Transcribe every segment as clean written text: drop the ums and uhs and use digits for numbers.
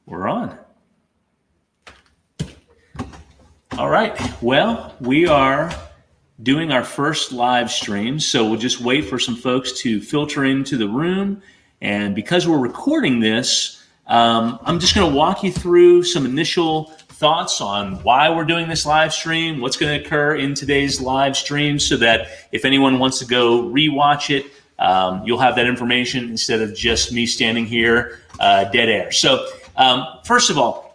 We're on. All right. Well, we are doing our first live stream, so we'll just wait for some folks to filter into the room. And because we're recording this, I'm just going to walk you through some initial thoughts on why we're doing this live stream, what's going to occur in today's live stream, so that if anyone wants to go rewatch it, you'll have that information instead of just me standing here dead air. So first of all,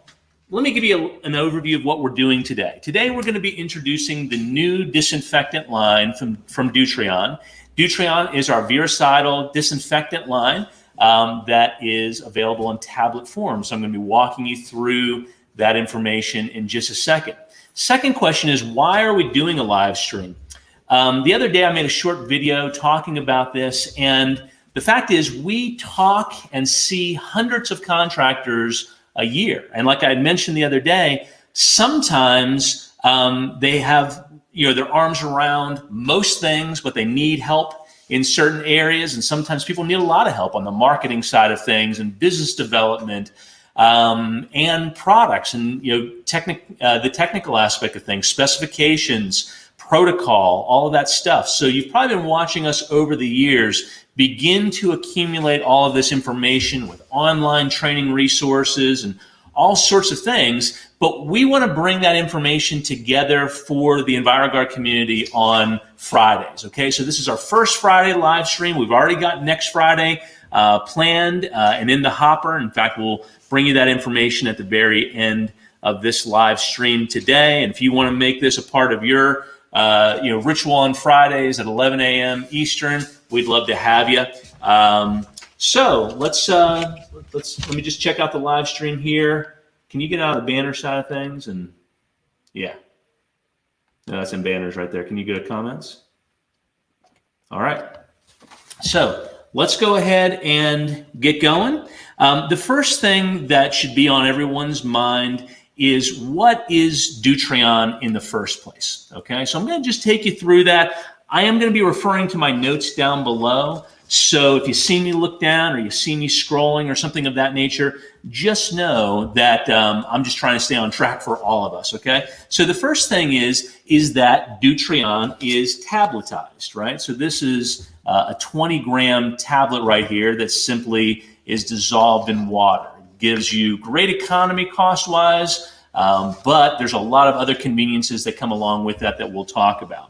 let me give you an overview of what we're doing today. Today we're going to be introducing the new disinfectant line from Dutrion. Dutrion is our Virucidal Disinfectant line that is available in tablet form. So I'm going to be walking you through that information in just a second. Second question is, why are we doing a live stream? The other day I made a short video talking about this, and the fact is we talk and see hundreds of contractors a year. And like I had mentioned the other day, sometimes they have their arms around most things, but they need help in certain areas. And sometimes people need a lot of help on the marketing side of things and business development and products and the technical aspect of things, specifications, protocol, all of that stuff. So you've probably been watching us over the years begin to accumulate all of this information with online training resources and all sorts of things, but we want to bring that information together for the Enviroguard community on Fridays, okay? So this is our first Friday live stream. We've already got next Friday planned and in the hopper. In fact, we'll bring you that information at the very end of this live stream today. And if you want to make this a part of your ritual on Fridays at 11 a.m. Eastern, we'd love to have you. So let me just check out the live stream here. Can you get out of the banner side of things? And yeah, no, that's in banners right there. Can you go to comments? All right. So let's go ahead and get going. The first thing that should be on everyone's mind is, what is Dutrion in the first place? Okay, so I'm going to just take you through that. I am going to be referring to my notes down below. So if you see me look down or you see me scrolling or something of that nature, just know that I'm just trying to stay on track for all of us, okay? So the first thing is that Dutrion is tabletized, right? So this is a 20-gram tablet right here that simply is dissolved in water. It gives you great economy cost-wise, but there's a lot of other conveniences that come along with that we'll talk about.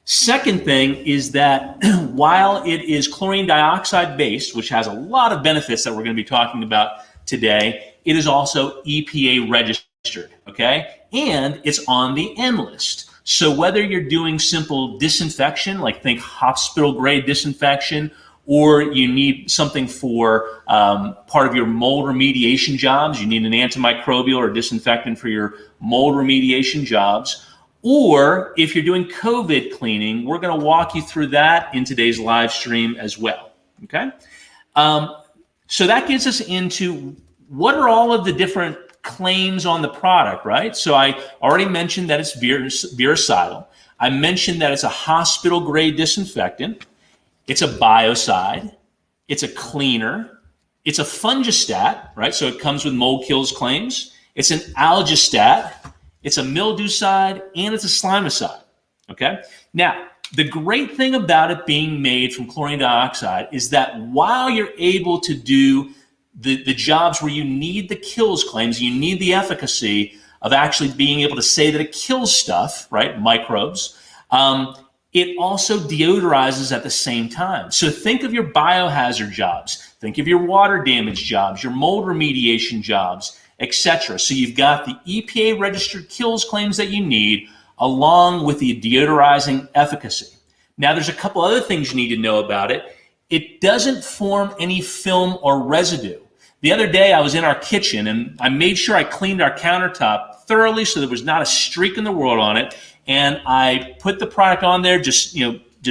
Second thing is that while it is chlorine dioxide based, which has a lot of benefits that we're going to be talking about today, it is also EPA registered, okay? And it's on the N list. So whether you're doing simple disinfection, like think hospital grade disinfection, or you need something for part of your mold remediation jobs, you need an antimicrobial or disinfectant for your mold remediation jobs, or if you're doing COVID cleaning, we're going to walk you through that in today's live stream as well, okay? So that gets us into what are all of the different claims on the product, right? So I already mentioned that it's virucidal. I mentioned that it's a hospital-grade disinfectant. It's a biocide. It's a cleaner. It's a fungistat, right? So it comes with mold kills claims. It's an algistat. It's a mildewcide, and it's a slimicide, okay? Now, the great thing about it being made from chlorine dioxide is that while you're able to do the jobs where you need the kills claims, you need the efficacy of actually being able to say that it kills stuff, right, microbes, it also deodorizes at the same time. So think of your biohazard jobs, think of your water damage jobs, your mold remediation jobs, etc. So you've got the EPA registered kills claims that you need, along with the deodorizing efficacy. Now there's a couple other things you need to know about it. It doesn't form any film or residue. The other day I was in our kitchen and I made sure I cleaned our countertop thoroughly so there was not a streak in the world on it, and I put the product on there, just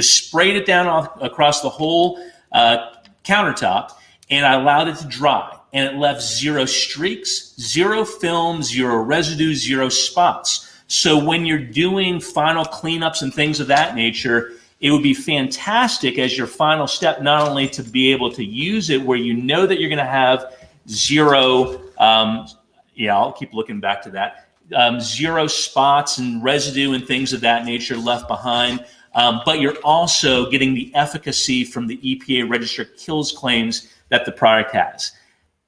sprayed it down across the whole countertop, and I allowed it to dry. And it left 0 streaks, 0 film, 0 residue, 0 spots. So when you're doing final cleanups and things of that nature, it would be fantastic as your final step, not only to be able to use it where you know that you're going to have zero, yeah, I'll keep looking back to that, zero spots and residue and things of that nature left behind. But you're also getting the efficacy from the EPA registered kills claims that the product has.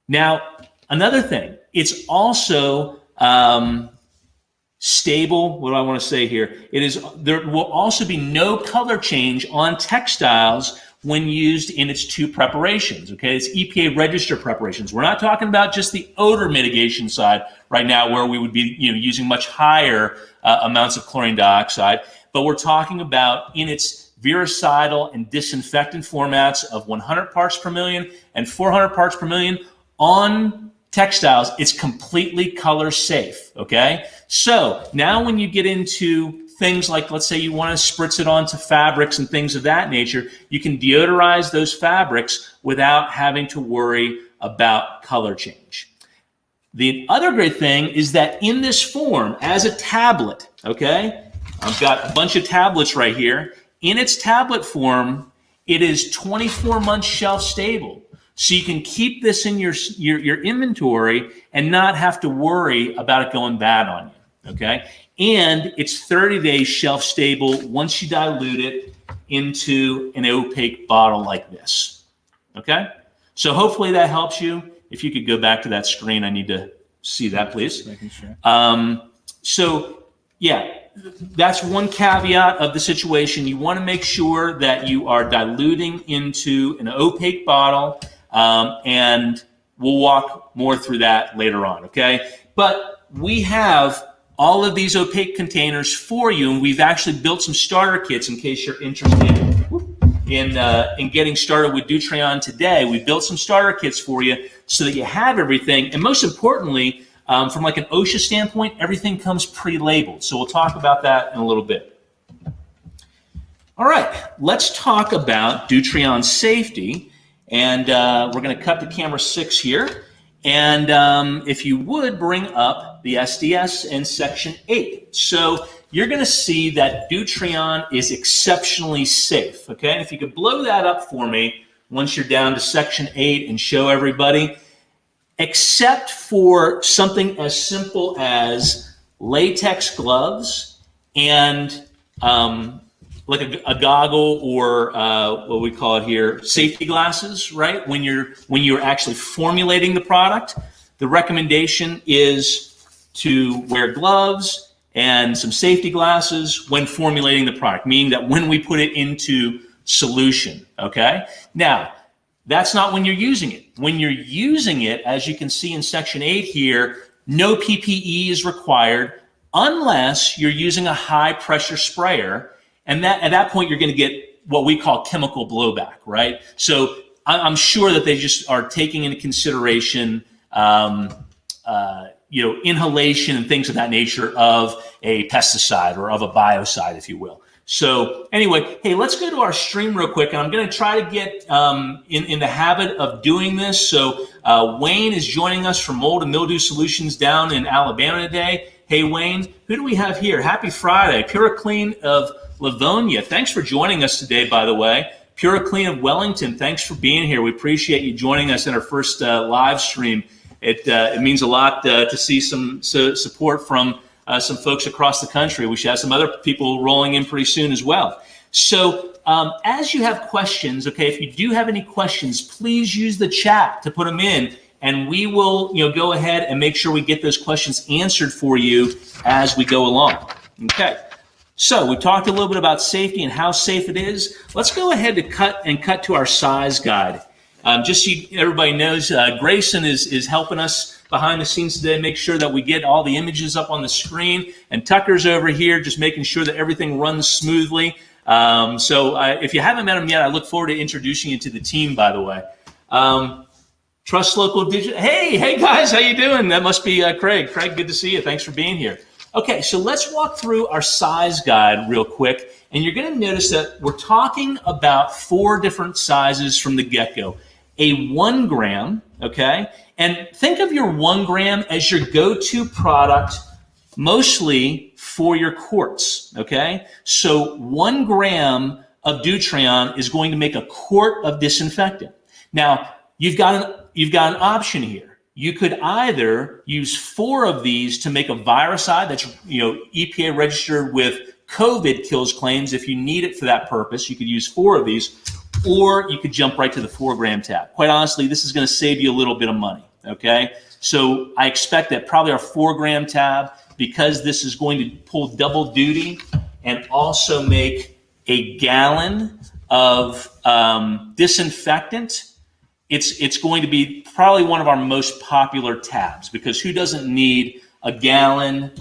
Now, another thing, it's also stable. What do I want to say here? There will also be no color change on textiles when used in its two preparations. Okay, it's EPA registered preparations. We're not talking about just the odor mitigation side right now, where we would be using much higher amounts of chlorine dioxide. But we're talking about in its virucidal and disinfectant formats of 100 parts per million and 400 parts per million on textiles. It's completely color safe, okay? So now when you get into things like, let's say you want to spritz it onto fabrics and things of that nature, you can deodorize those fabrics without having to worry about color change. The other great thing is that in this form, as a tablet, okay, I've got a bunch of tablets right here. In its tablet form, it is 24 months shelf stable. So you can keep this in your inventory and not have to worry about it going bad on you, okay? And it's 30 days shelf stable once you dilute it into an opaque bottle like this, okay? So hopefully that helps you. If you could go back to that screen, I need to see that, please. Making sure. So yeah, that's one caveat of the situation. You want to make sure that you are diluting into an opaque bottle, and we'll walk more through that later on, okay? But we have all of these opaque containers for you, and we've actually built some starter kits in case you're interested in getting started with Dutreon today. We built some starter kits for you so that you have everything, and most importantly, from like an OSHA standpoint, everything comes pre-labeled. So we'll talk about that in a little bit. All right, let's talk about Dutreon Safety. And we're going to cut to camera 6 here. And if you would bring up the SDS in section 8. So you're going to see that Dutreon is exceptionally safe. Okay, and if you could blow that up for me once you're down to section 8 and show everybody. Except for something as simple as latex gloves and like a goggle or what we call it here, safety glasses, right? When you're actually formulating the product, the recommendation is to wear gloves and some safety glasses when formulating the product, meaning that when we put it into solution, okay? Now, that's not when you're using it. When you're using it, as you can see in section 8 here, no PPE is required unless you're using a high pressure sprayer. And that at that point, you're going to get what we call chemical blowback, right? So I'm sure that they just are taking into consideration, inhalation and things of that nature of a pesticide or of a biocide, if you will. So anyway, hey, let's go to our stream real quick. And I'm going to try to get in the habit of doing this. So Wayne is joining us from Mold and Mildew Solutions down in Alabama today. Hey, Wayne, who do we have here? Happy Friday. Pure Clean of Livonia. Thanks for joining us today, by the way. Pure Clean of Wellington, thanks for being here. We appreciate you joining us in our first live stream. It means a lot to see some support from some folks across the country. We should have some other people rolling in pretty soon as well. So as you have questions, okay, if you do have any questions, please use the chat to put them in, and we will go ahead and make sure we get those questions answered for you as we go along. Okay. So we talked a little bit about safety and how safe it is. Let's go ahead and cut to our size guide. Just so everybody knows, Grayson is helping us behind the scenes today, make sure that we get all the images up on the screen. And Tucker's over here just making sure that everything runs smoothly. So if you haven't met him yet, I look forward to introducing you to the team, by the way. Trust Local Digital. Hey guys, how you doing? That must be Craig. Craig, good to see you. Thanks for being here. Okay, so let's walk through our size guide real quick. And you're going to notice that we're talking about 4 different sizes from the get-go. A 1 gram, okay? And think of your 1 gram as your go-to product mostly for your quarts, okay? So 1 gram of Dutreon is going to make a quart of disinfectant. Now, you've got an option here. You could either use 4 of these to make a Virucide that's EPA registered with COVID kills claims. If you need it for that purpose, you could use 4 of these, or you could jump right to the 4-gram tab. Quite honestly, this is going to save you a little bit of money. Okay, so I expect that probably our 4-gram tab, because this is going to pull double duty and also make a gallon of disinfectant, it's going to be probably one of our most popular tabs, because who doesn't need a gallon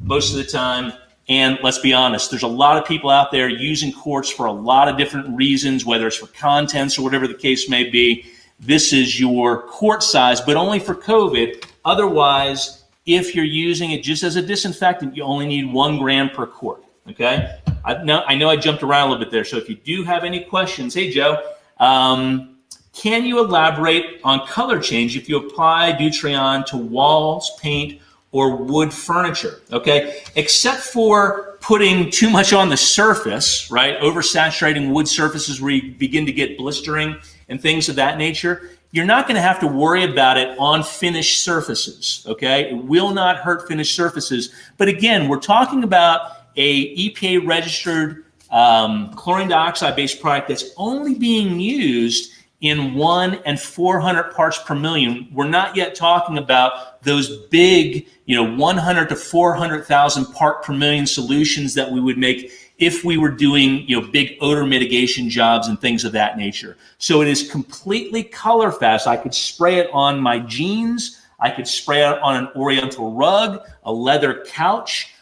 most of the time? And let's be honest, there's a lot of people out there using quarts for a lot of different reasons, whether it's for contents or whatever the case may be. This is your quart size, but only for COVID. Otherwise, if you're using it just as a disinfectant, you only need 1 gram per quart. Okay? I know I jumped around a little bit there, so if you do have any questions, hey Joe, can you elaborate on color change if you apply Dutrion to walls, paint, or wood furniture? Okay, except for putting too much on the surface, right? Oversaturating wood surfaces where you begin to get blistering and things of that nature, you're not going to have to worry about it on finished surfaces, okay? It will not hurt finished surfaces. But again, we're talking about a EPA registered chlorine dioxide-based product that's only being used in 1 and 400 parts per million. We're not yet talking about those big, 100 to 400,000 part per million solutions that we would make if we were doing, big odor mitigation jobs and things of that nature. So it is completely color fast. I could spray it on my jeans. I could spray it on an oriental rug, a leather couch.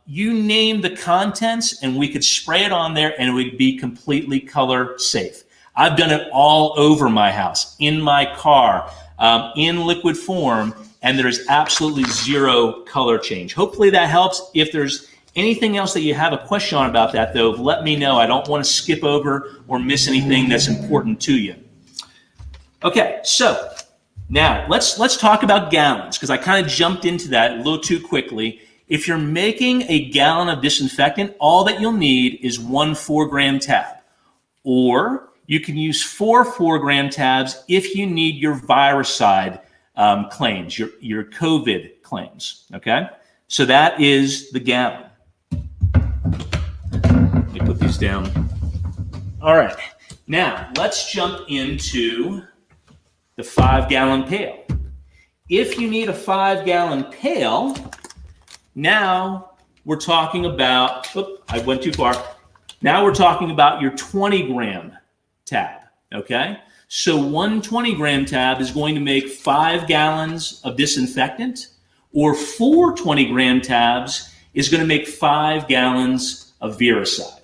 You name the contents and we could spray it on there and it would be completely color safe. I've done it all over my house, in my car, in liquid form, and there's absolutely 0 color change. Hopefully that helps. If there's anything else that you have a question on about that, though, let me know. I don't want to skip over or miss anything that's important to you. Okay, so now let's talk about gallons, because I kind of jumped into that a little too quickly. If you're making a gallon of disinfectant, all that you'll need is 1 4-gram tab, or you can use 4 4-gram tabs if you need your Virucide claims, your COVID claims, okay? So that is the gallon. Let me put these down. All right, now let's jump into the 5-gallon pail. If you need a 5-gallon pail, now we're talking about, I went too far. Now we're talking about your 20-gram tab, okay? So 1 20-gram tab is going to make 5 gallons of disinfectant, or 4 20-gram tabs is going to make 5 gallons of Virucide,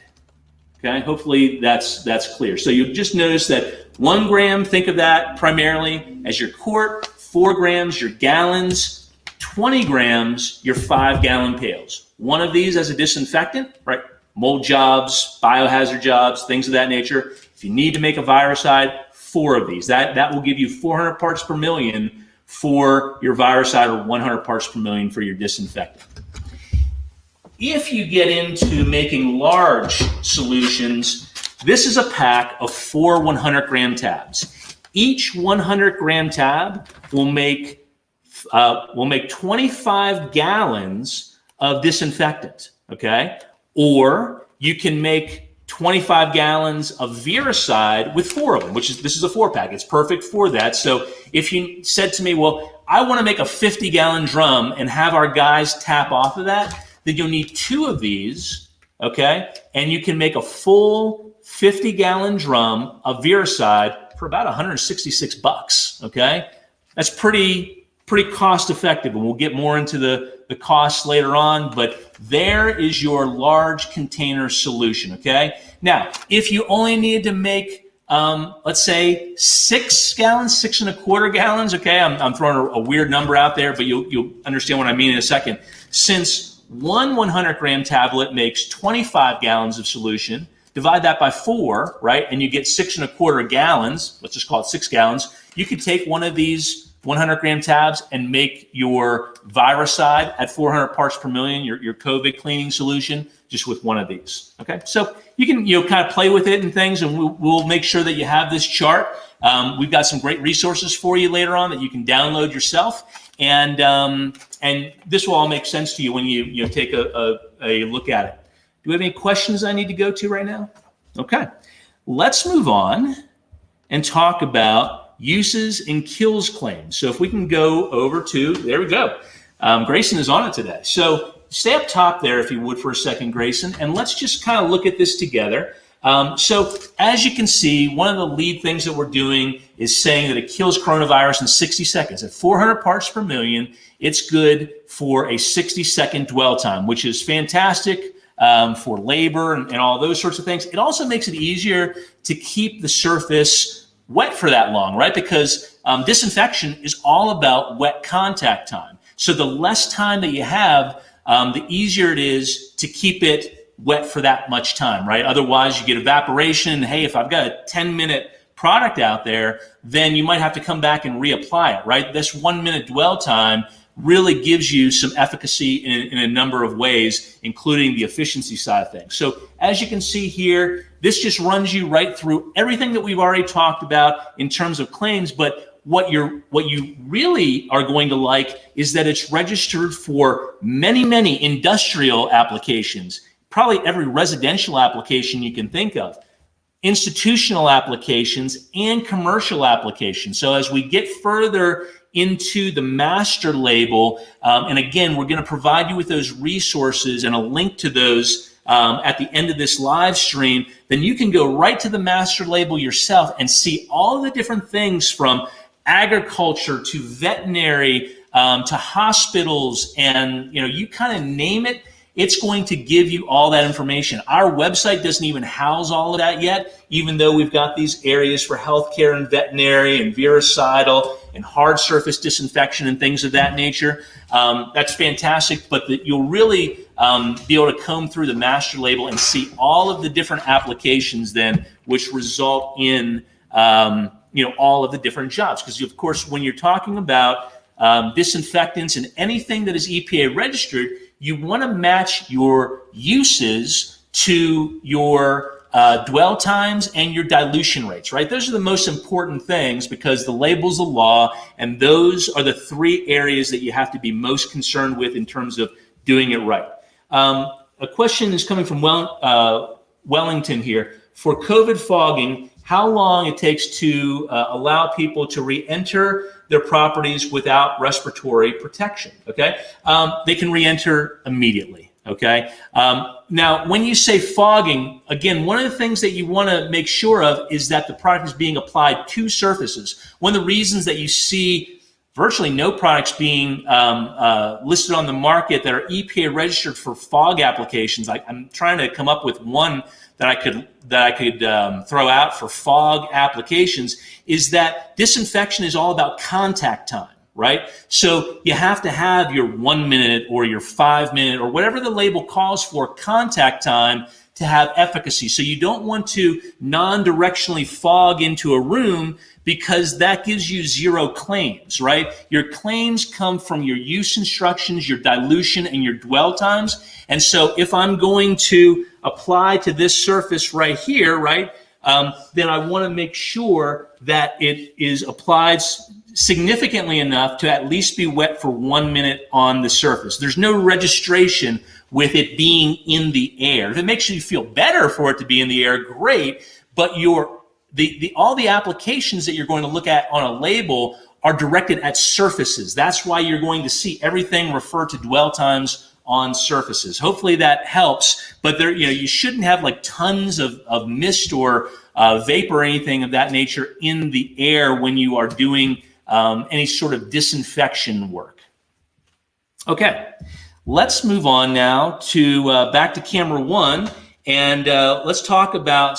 okay? Hopefully that's clear. So you'll just notice that 1 gram, think of that primarily as your quart, 4 grams, your gallons, 20 grams, your 5-gallon pails. One of these as a disinfectant, right? Mold jobs, biohazard jobs, things of that nature. If you need to make a Virucide, 4 of these. That will give you 400 parts per million for your Virucide, or 100 parts per million for your disinfectant. If you get into making large solutions, this is a pack of 4 100-gram tabs. Each 100-gram tab will make 25 gallons of disinfectant, okay? Or you can make 25 gallons of Virucide with 4 of them, this is a 4-pack. It's perfect for that. So if you said to me, well, I want to make a 50-gallon drum and have our guys tap off of that, then you'll need 2 of these, okay? And you can make a full 50-gallon drum of Virucide for about $166, okay? That's pretty cost effective, and we'll get more into the costs later on, but there is your large container solution, okay? Now, if you only need to make, let's say 6 gallons, 6 1/4 gallons, okay? I'm throwing a weird number out there, but you'll understand what I mean in a second. Since 1 100-gram tablet makes 25 gallons of solution, divide that by 4, right? And you get 6 1/4 gallons, let's just call it 6 gallons. You could take one of these 100-gram tabs and make your Virucide at 400 parts per million, your COVID cleaning solution, just with one of these, okay? So you can kind of play with it and things, and we'll make sure that you have this chart. We've got some great resources for you later on that you can download yourself, and this will all make sense to you when you take a look at it. Do we have any questions I need to go to right now? Okay, let's move on and talk about uses and kills claims. So if we can go over to, there we go. Grayson is on it today. So stay up top there if you would for a second, Grayson, and let's just kind of look at this together. So as you can see, one of the lead things that we're doing is saying that it kills coronavirus in 60 seconds. At 400 parts per million, it's good for a 60-second dwell time, which is fantastic for labor and all those sorts of things. It also makes it easier to keep the surface wet for that long, right? Because disinfection is all about wet contact time. So the less time that you have, the easier it is to keep it wet for that much time, right? Otherwise, you get evaporation. Hey, if I've got a 10-minute product out there, then you might have to come back and reapply it, right? This 1-minute dwell time really gives you some efficacy in a number of ways, including the efficiency side of things. So as you can see here, this just runs you right through everything that we've already talked about in terms of claims, but what you really are going to like is that it's registered for many industrial applications, probably every residential application you can think of, institutional applications, and commercial applications. So as we get further into the master label, and again, we're going to provide you with those resources and a link to those at the end of this live stream, then you can go right to the master label yourself and see all of the different things from agriculture to veterinary to hospitals, and you kind of name it, it's going to give you all that information. Our website doesn't even house all of that yet, even though we've got these areas for healthcare and veterinary and virucidal and hard surface disinfection and things of that nature. That's fantastic, but you'll really be able to comb through the master label and see all of the different applications then, which result in all of the different jobs. Because of course, when you're talking about disinfectants and anything that is EPA registered, you want to match your uses to your dwell times and your dilution rates, right? Those are the most important things because the label's the law, and those are the three areas that you have to be most concerned with in terms of doing it right. A question is coming from Wellington here. For COVID fogging, how long it takes to allow people to re-enter their properties without respiratory protection, okay? They can re-enter immediately, okay? Now, when you say fogging, again, one of the things that you want to make sure of is that the product is being applied to surfaces. One of the reasons that you see virtually no products being listed on the market that are EPA registered for fog applications, I'm trying to come up with one that I could throw out for fog applications, is that disinfection is all about contact time, right? So you have to have your 1 minute or your 5 minute or whatever the label calls for contact time to have efficacy. So you don't want to non-directionally fog into a room because that gives you zero claims, right? Your claims come from your use instructions, your dilution, and your dwell times. And so if I'm going to apply to this surface right here, right, then I want to make sure that it is applied significantly enough to at least be wet for 1 minute on the surface. There's no registration with it being in the air. If it makes you feel better for it to be in the air, great, but all the applications that you're going to look at on a label are directed at surfaces. That's why you're going to see everything refer to dwell times on surfaces. Hopefully that helps, but there, you shouldn't have like tons of mist or vapor or anything of that nature in the air when you are doing any sort of disinfection work. Okay, let's move on now to back to camera one, and let's talk about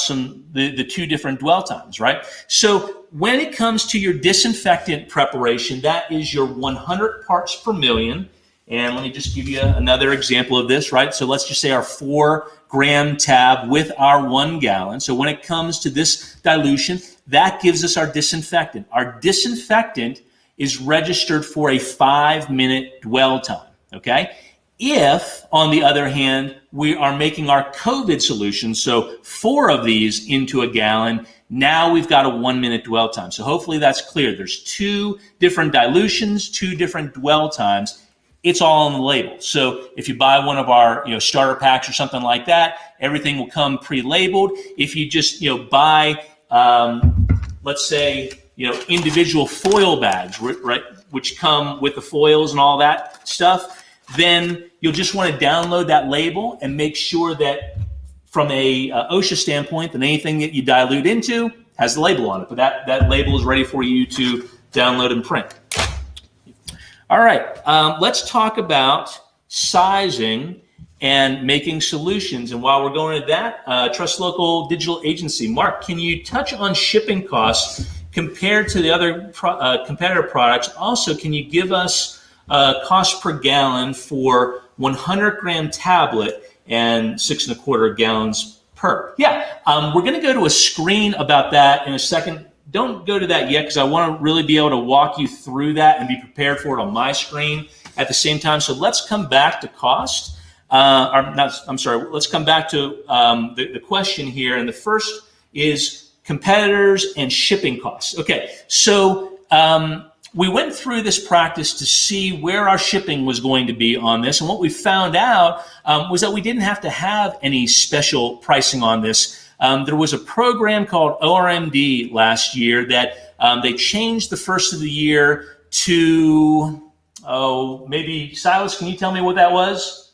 the two different dwell times, right? So when it comes to your disinfectant preparation, that is your 100 parts per million. And let me just give you another example of this, right? So let's just say our 4-gram tab with our 1 gallon. So when it comes to this dilution, that gives us our disinfectant. Our disinfectant is registered for a 5-minute dwell time, okay? If, on the other hand, we are making our COVID solution, so 4 of these into a gallon, now we've got a 1-minute dwell time. So hopefully that's clear. There's 2 different dilutions, 2 different dwell times. It's all on the label. So if you buy one of our starter packs or something like that, everything will come pre-labeled. If you just buy, let's say, individual foil bags, right, which come with the foils and all that stuff, then you'll just want to download that label and make sure that from a OSHA standpoint, that anything that you dilute into has the label on it. But that label is ready for you to download and print. All right, let's talk about sizing and making solutions. And while we're going to that, Trust Local Digital Agency, Mark, can you touch on shipping costs compared to the other competitor products? Also, can you give us cost per gallon for 100-gram tablet and 6¼ gallons per? Yeah, we're going to go to a screen about that in a second. Don't go to that yet because I want to really be able to walk you through that and be prepared for it on my screen at the same time. So let's come back to cost. Let's come back to the question here. And the first is competitors and shipping costs. Okay, so we went through this practice to see where our shipping was going to be on this. And what we found out was that we didn't have to have any special pricing on this. There was a program called ORMD last year that they changed the first of the year to, maybe Silas, can you tell me what that was?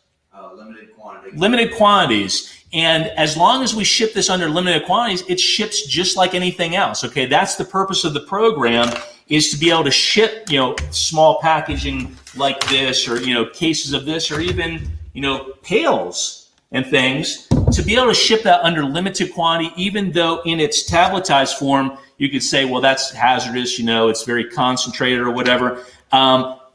Limited quantities. Limited quantities. And as long as we ship this under limited quantities, it ships just like anything else. Okay, that's the purpose of the program, is to be able to ship, small packaging like this, or, cases of this, or even, pails and things, to be able to ship that under limited quantity, even though in its tabletized form, you could say, well, that's hazardous, it's very concentrated or whatever.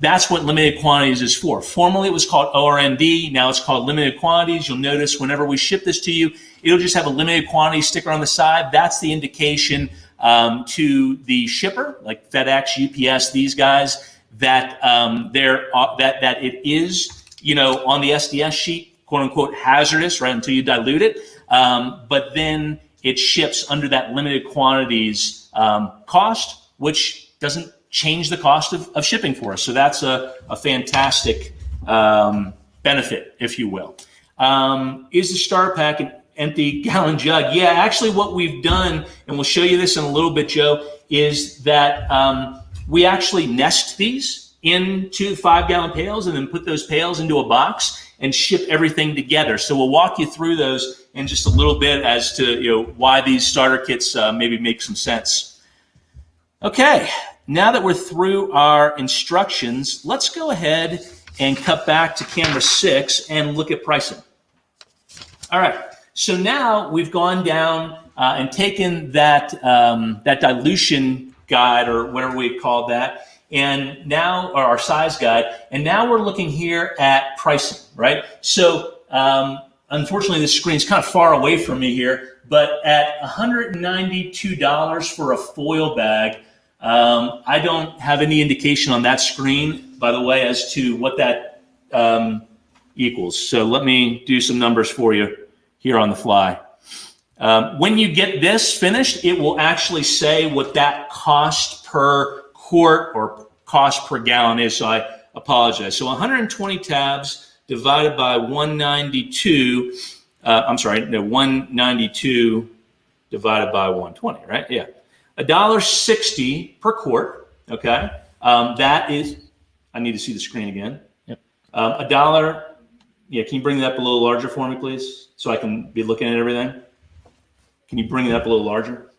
That's what limited quantities is for. Formerly, it was called ORMD. Now it's called limited quantities. You'll notice whenever we ship this to you, it'll just have a limited quantity sticker on the side. That's the indication to the shipper, like FedEx, UPS, these guys, that that it is, on the SDS sheet, quote unquote, hazardous, right, until you dilute it. But then it ships under that limited quantities cost, which doesn't change the cost of shipping for us. So that's a fantastic benefit, if you will. Is the starter pack an empty gallon jug? Yeah, actually what we've done, and we'll show you this in a little bit, Joe, is that we actually nest these into 5-gallon pails and then put those pails into a box and ship everything together. So we'll walk you through those in just a little bit as to why these starter kits maybe make some sense. Okay, now that we're through our instructions, let's go ahead and cut back to camera 6 and look at pricing. All right, so now we've gone down and taken that dilution guide, or whatever we call that, and now, or our size guide, and now we're looking here at pricing, right? So unfortunately, the screen's kind of far away from me here, but at $192 for a foil bag, I don't have any indication on that screen, by the way, as to what that equals. So let me do some numbers for you here on the fly. When you get this finished, it will actually say what that cost per quart or cost per gallon is. So I apologize. So 120 tabs divided by 192. 192 divided by 120, right? Yeah. $1.60 per quart, okay? That is, I need to see the screen again. Yep. $1, yeah, can you bring that up a little larger for me, please? So I can be looking at everything. Can you bring it up a little larger?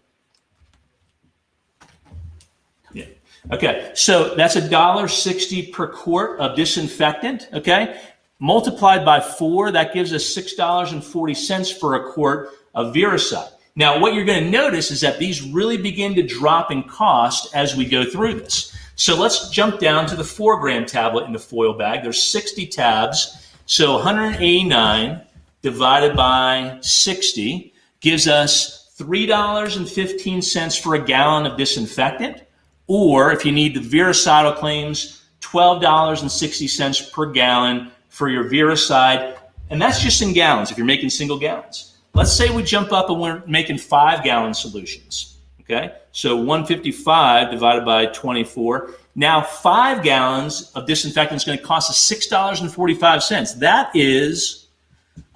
Yeah. Okay, so that's $1.60 per quart of disinfectant, okay? Multiplied by 4, that gives us $6.40 for a quart of Virucide. Now, what you're going to notice is that these really begin to drop in cost as we go through this. So let's jump down to the 4-gram tablet in the foil bag. There's 60 tabs, so 189 divided by 60 gives us $3.15 for a gallon of disinfectant, or if you need the Virucidal claims, $12.60 per gallon for your Virucide, and that's just in gallons if you're making single gallons. Let's say we jump up and we're making 5-gallon solutions. Okay, so 155 divided by 24. Now 5 gallons of disinfectant is going to cost us $6.45. That is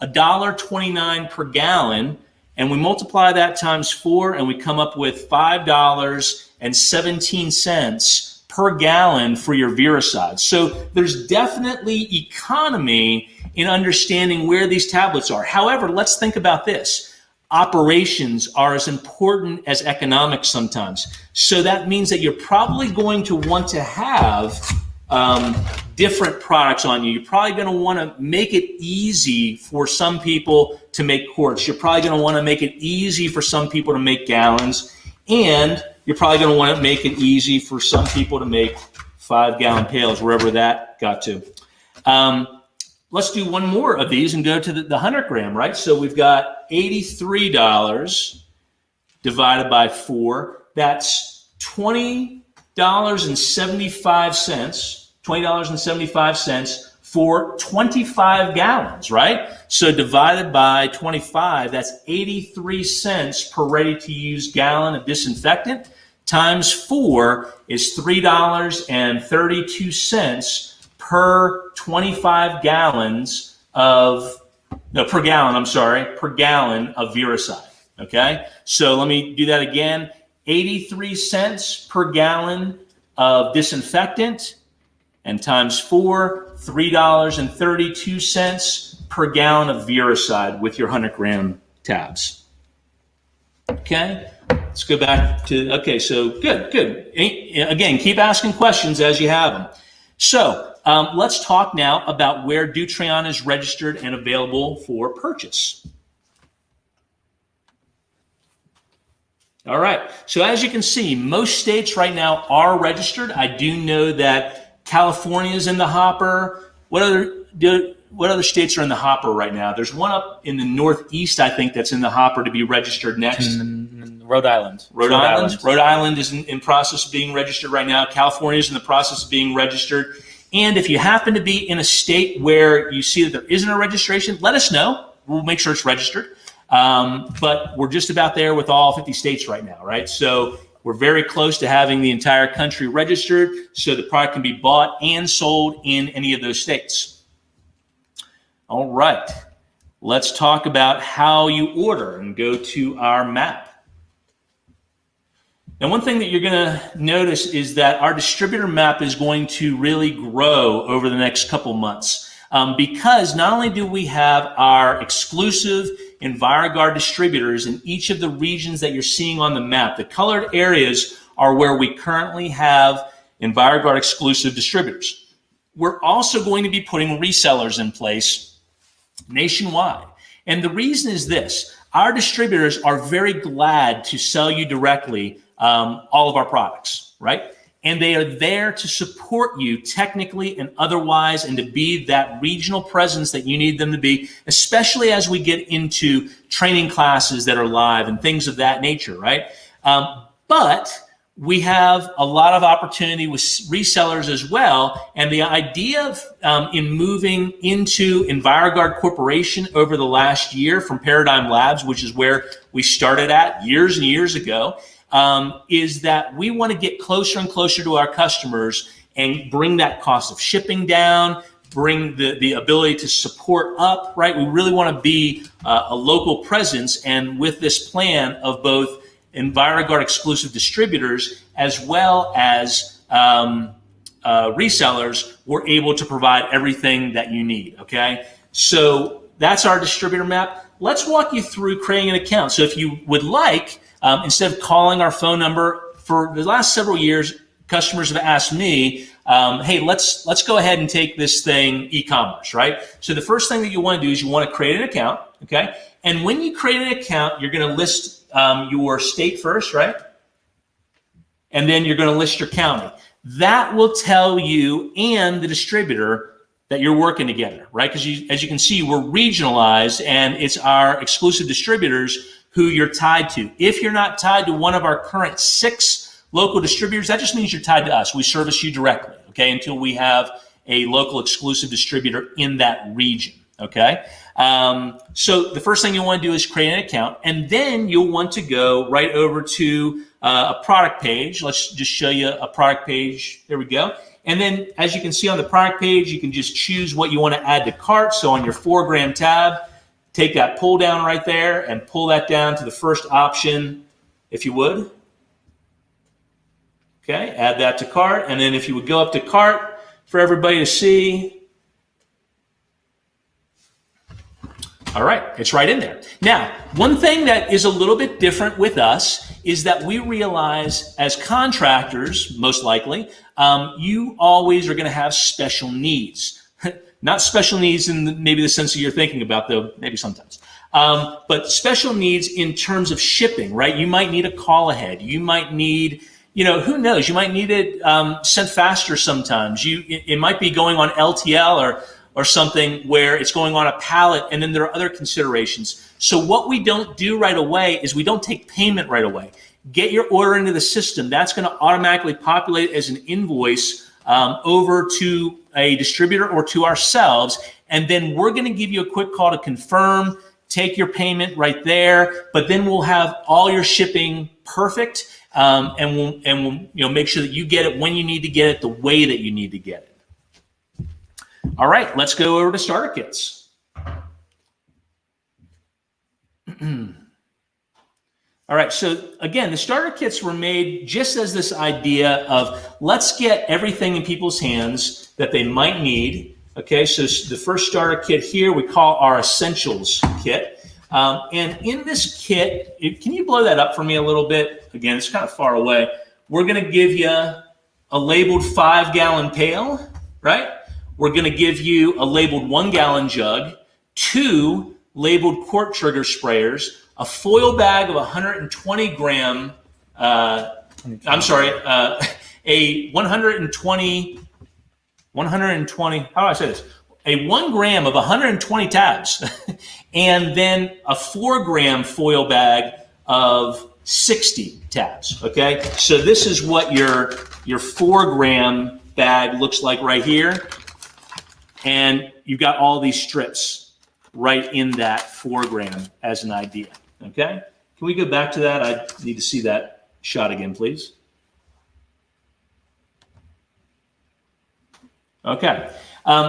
$1.29 per gallon, and we multiply that times 4, and we come up with $5.17 per gallon for your Virucide. So there's definitely economy in understanding where these tablets are. However, let's think about this. Operations are as important as economics sometimes. So that means that you're probably going to want to have different products on you. You're probably going to want to make it easy for some people to make quarts. You're probably going to want to make it easy for some people to make gallons. And you're probably going to want to make it easy for some people to make 5-gallon pails, wherever that got to. Let's do one more of these and go to the 100 gram, right? So we've got $83 divided by 4. That's $20.75 for 25 gallons, right? So divided by 25, that's 83 cents per ready-to-use gallon of disinfectant, times 4 is $3.32 per 25 gallons of, no, per gallon of Virucide, okay? So let me do that again. 83 cents per gallon of disinfectant, and times 4, $3.32 per gallon of Virucide with your 100-gram tabs. Okay, let's go back to, okay, so good. Again, keep asking questions as you have them. So let's talk now about where Dutreon is registered and available for purchase. All right, so as you can see, most states right now are registered. I do know that California is in the hopper. What other states are in the hopper right now? There's one up in the Northeast, I think, that's in the hopper to be registered next. Rhode Island. Rhode Island is in process of being registered right now. California is in the process of being registered. And if you happen to be in a state where you see that there isn't a registration, let us know. We'll make sure it's registered. But we're just about there with all 50 states right now, right? So we're very close to having the entire country registered so the product can be bought and sold in any of those states. All right, let's talk about how you order and go to our map. Now, one thing that you're going to notice is that our distributor map is going to really grow over the next couple months because not only do we have our exclusive Enviroguard distributors in each of the regions that you're seeing on the map. The colored areas are where we currently have Enviroguard exclusive distributors. We're also going to be putting resellers in place nationwide. And the reason is this: our distributors are very glad to sell you directly all of our products, right? And they are there to support you technically and otherwise, and to be that regional presence that you need them to be, especially as we get into training classes that are live and things of that nature, right? But we have a lot of opportunity with resellers as well. And the idea of in moving into Enviroguard Corporation over the last year from Paradigm Labs, which is where we started at years and years ago, is that we want to get closer and closer to our customers and bring that cost of shipping down, bring the ability to support up, right? We really want to be a local presence. And with this plan of both Enviroguard exclusive distributors as well as resellers, we're able to provide everything that you need, okay? So that's our distributor map. Let's walk you through creating an account. So if you would like, instead of calling our phone number, for the last several years, customers have asked me, hey, let's go ahead and take this thing e-commerce, right? So the first thing that you want to do is you want to create an account, okay? And when you create an account, you're going to list your state first, right? And then you're going to list your county. That will tell you and the distributor that you're working together, right? Because as you can see, we're regionalized, and it's our exclusive distributors who you're tied to. If you're not tied to one of our current 6 local distributors, that just means you're tied to us. We service you directly, okay, until we have a local exclusive distributor in that region. Okay, so the first thing you want to do is create an account, and then you'll want to go right over to a product page. Let's just show you a product page. There we go. And then as you can see on the product page, you can just choose what you want to add to cart. So on your 4 gram tab, take that pull down right there and pull that down to the first option, if you would. Okay, add that to cart. And then if you would go up to cart for everybody to see. All right, it's right in there. Now, one thing that is a little bit different with us is that we realize as contractors, most likely, you always are going to have special needs. Not special needs in maybe the sense that you're thinking about, though, maybe sometimes. But special needs in terms of shipping, right? You might need a call ahead. You might need, who knows? You might need it sent faster sometimes. It might be going on LTL or something where it's going on a pallet, and then there are other considerations. So what we don't do right away is we don't take payment right away. Get your order into the system. That's going to automatically populate as an invoice over to a distributor or to ourselves, and then we're going to give you a quick call to confirm, take your payment right there, but then we'll have all your shipping perfect, and we'll make sure that you get it when you need to get it, the way that you need to get it. All right, let's go over to starter kits. All right, so again, the starter kits were made just as this idea of let's get everything in people's hands that they might need. Okay, so the first starter kit here we call our essentials kit. And in this kit, can you blow that up for me a little bit? Again, it's kind of far away. We're going to give you a labeled 5-gallon pail, right? We're going to give you a labeled 1-gallon jug, 2 labeled quart trigger sprayers, a foil bag of 120 gram, a 120, how do I say this? A 1 gram of 120 tabs, and then a 4 gram foil bag of 60 tabs, okay? So this is what your 4 gram bag looks like right here. And you've got all these strips right in that 4 gram as an idea, okay? Can we go back to that? I need to see that shot again, please. Okay,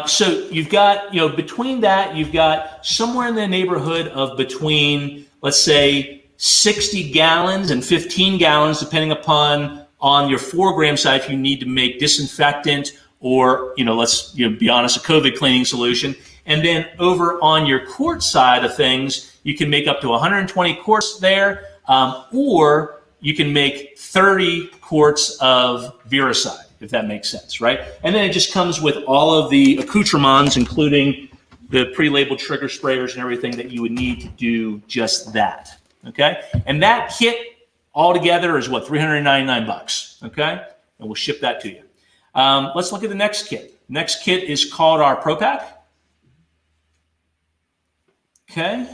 so you've got, between that, you've got somewhere in the neighborhood of between, let's say, 60 gallons and 15 gallons, depending upon on your 4 gram side if you need to make disinfectant or, let's be honest, a COVID cleaning solution. And then over on your quart side of things, you can make up to 120 quarts there, or you can make 30 quarts of Virucide, if that makes sense, right? And then it just comes with all of the accoutrements, including the pre-labeled trigger sprayers and everything that you would need to do just that, okay? And that kit altogether is what, $399, okay? And we'll ship that to you. Let's look at the next kit. Next kit is called our Pro Pack. Okay.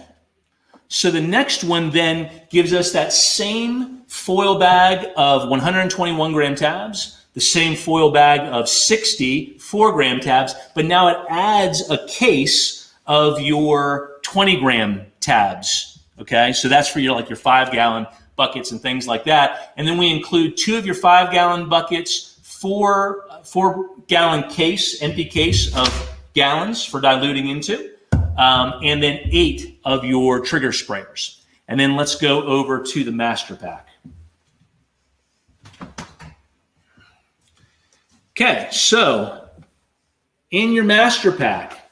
So the next one then gives us that same foil bag of 121 gram tabs, the same foil bag of 60 4 gram tabs, but now it adds a case of your 20 gram tabs. Okay. So that's for your 5-gallon buckets and things like that. And then we include 2 of your 5-gallon buckets, 4-gallon case, empty case of gallons for diluting into, and then 8 of your trigger sprayers. And then let's go over to the master pack. Okay, so in your master pack,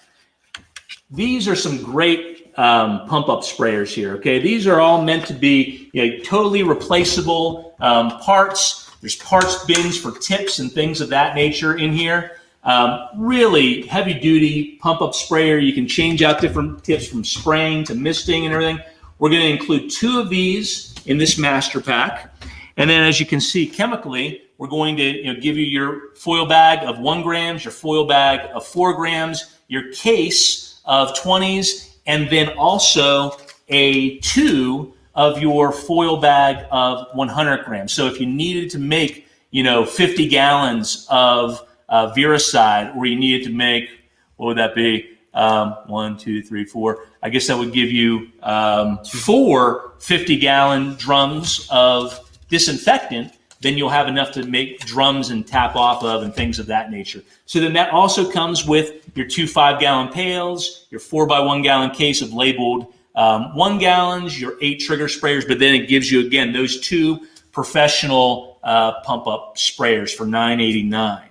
these are some great pump-up sprayers here. Okay, these are all meant to be totally replaceable parts. There's parts bins for tips and things of that nature in here. Really heavy-duty pump-up sprayer. You can change out different tips from spraying to misting and everything. We're going to include 2 of these in this master pack. And then as you can see chemically, we're going to give you your foil bag of 1 grams, your foil bag of 4 grams, your case of 20s, and then also a 2 of your foil bag of 100 grams. So if you needed to make, 50 gallons of Virucide, where you needed to make, what would that be? 1, 2, 3, 4. I guess that would give you 4 50-gallon drums of disinfectant. Then you'll have enough to make drums and tap off of and things of that nature. So then that also comes with your 2 5-gallon pails, your 4x1 gallon case of labeled 1 gallons, your 8 trigger sprayers, but then it gives you, again, those 2 professional pump-up sprayers for $9.89.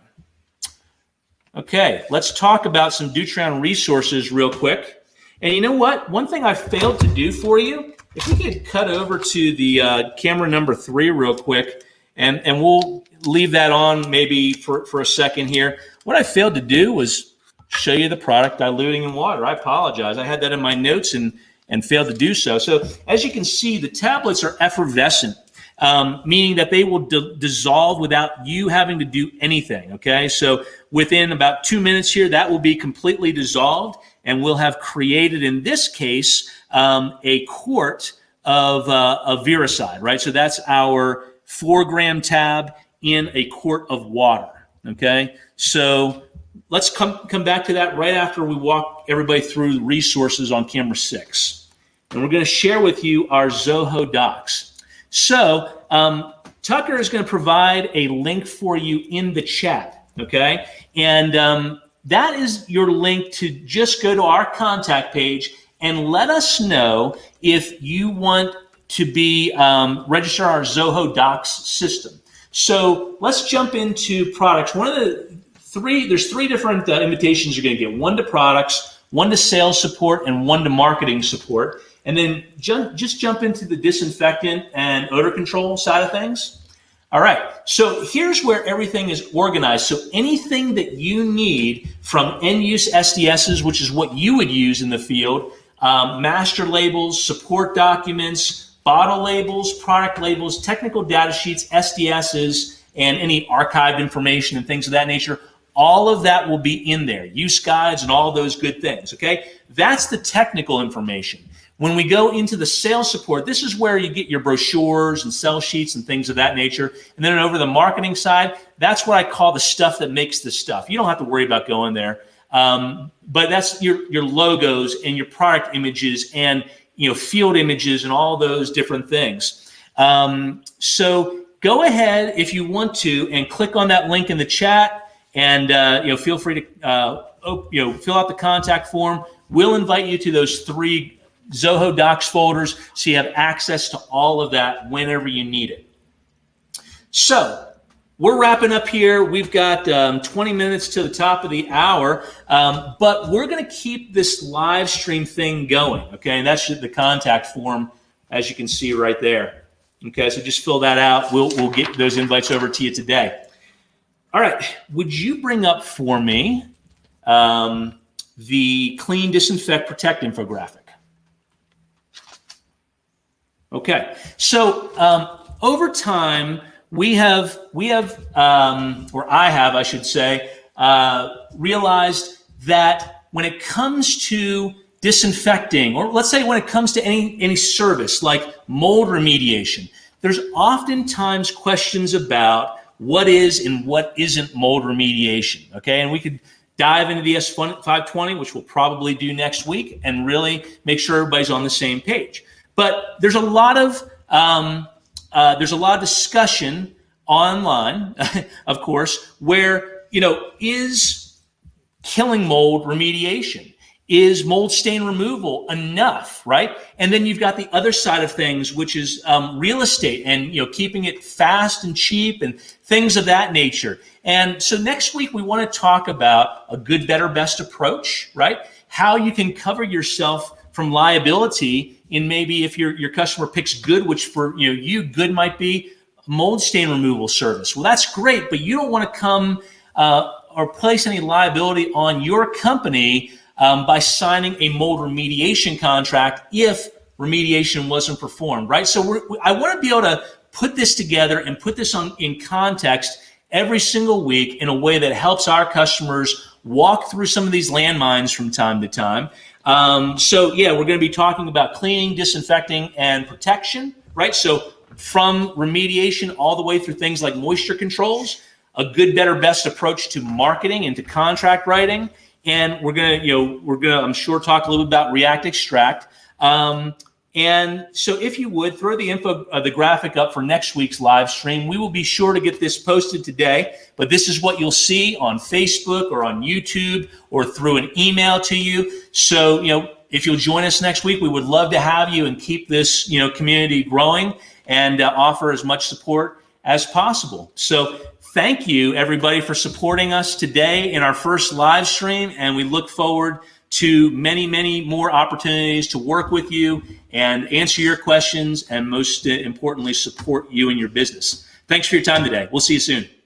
Okay, let's talk about some Dutreon resources real quick. And you know what? One thing I failed to do for you, if we could cut over to the camera number 3 real quick, and we'll leave that on maybe for a second here. What I failed to do was show you the product diluting in water. I apologize. I had that in my notes and failed to do so. So as you can see, the tablets are effervescent, meaning that they will dissolve without you having to do anything, okay? So within about 2 minutes here, that will be completely dissolved, and we'll have created, in this case, a quart of Virucide, right? So that's our 4-gram tab in a quart of water, okay? So let's come back to that right after we walk everybody through the resources on camera 6. And we're going to share with you our Zoho docs. So Tucker is going to provide a link for you in the chat, okay? And that is your link to just go to our contact page and let us know if you want to be register our Zoho docs system. So let's jump into products. One of the 3, there's 3 different invitations you're going to get. 1 to products, 1 to sales support, and 1 to marketing support. And then just jump into the disinfectant and odor control side of things. All right, so here's where everything is organized. So anything that you need from end-use SDSs, which is what you would use in the field, master labels, support documents, bottle labels, product labels, technical data sheets, SDSs, and any archived information and things of that nature, all of that will be in there. Use guides and all those good things, okay? That's the technical information. When we go into the sales support, this is where you get your brochures and sell sheets and things of that nature. And then over the marketing side, that's what I call the stuff that makes the stuff. You don't have to worry about going there. But that's your logos and your product images and field images and all those different things. So go ahead if you want to and click on that link in the chat, and feel free to fill out the contact form. We'll invite you to those 3 Zoho Docs folders so you have access to all of that whenever you need it. So we're wrapping up here. We've got 20 minutes to the top of the hour, but we're going to keep this live stream thing going, okay? And that's the contact form, as you can see right there. Okay, so just fill that out. We'll get those invites over to you today. All right, would you bring up for me the Clean, Disinfect, Protect infographic? Okay, so over time, we have, or I have, I should say, realized that when it comes to disinfecting, or let's say when it comes to any service like mold remediation, there's oftentimes questions about what is and what isn't mold remediation, okay? And we could dive into the S520, which we'll probably do next week, and really make sure everybody's on the same page. But there's a lot of discussion online, of course, where, is killing mold remediation? Is mold stain removal enough, right? And then you've got the other side of things, which is real estate and, keeping it fast and cheap and things of that nature. And so next week, we want to talk about a good, better, best approach, right? How you can cover yourself from liability in maybe if your customer picks good, which for you good might be mold stain removal service. Well, that's great, but you don't want to come or place any liability on your company by signing a mold remediation contract if remediation wasn't performed, right? So I want to be able to put this together and put this in context every single week in a way that helps our customers walk through some of these landmines from time to time. So yeah, we're going to be talking about cleaning, disinfecting, and protection, right? So from remediation all the way through things like moisture controls, a good, better, best approach to marketing and to contract writing. And we're gonna, I'm sure, talk a little bit about React Extract. And so if you would throw the info, the graphic up for next week's live stream, we will be sure to get this posted today, but this is what you'll see on Facebook or on YouTube or through an email to you. So, if you'll join us next week, we would love to have you and keep this, community growing and offer as much support as possible. So thank you everybody for supporting us today in our first live stream. And we look forward to many, many more opportunities to work with you and answer your questions and most importantly, support you in your business. Thanks for your time today. We'll see you soon.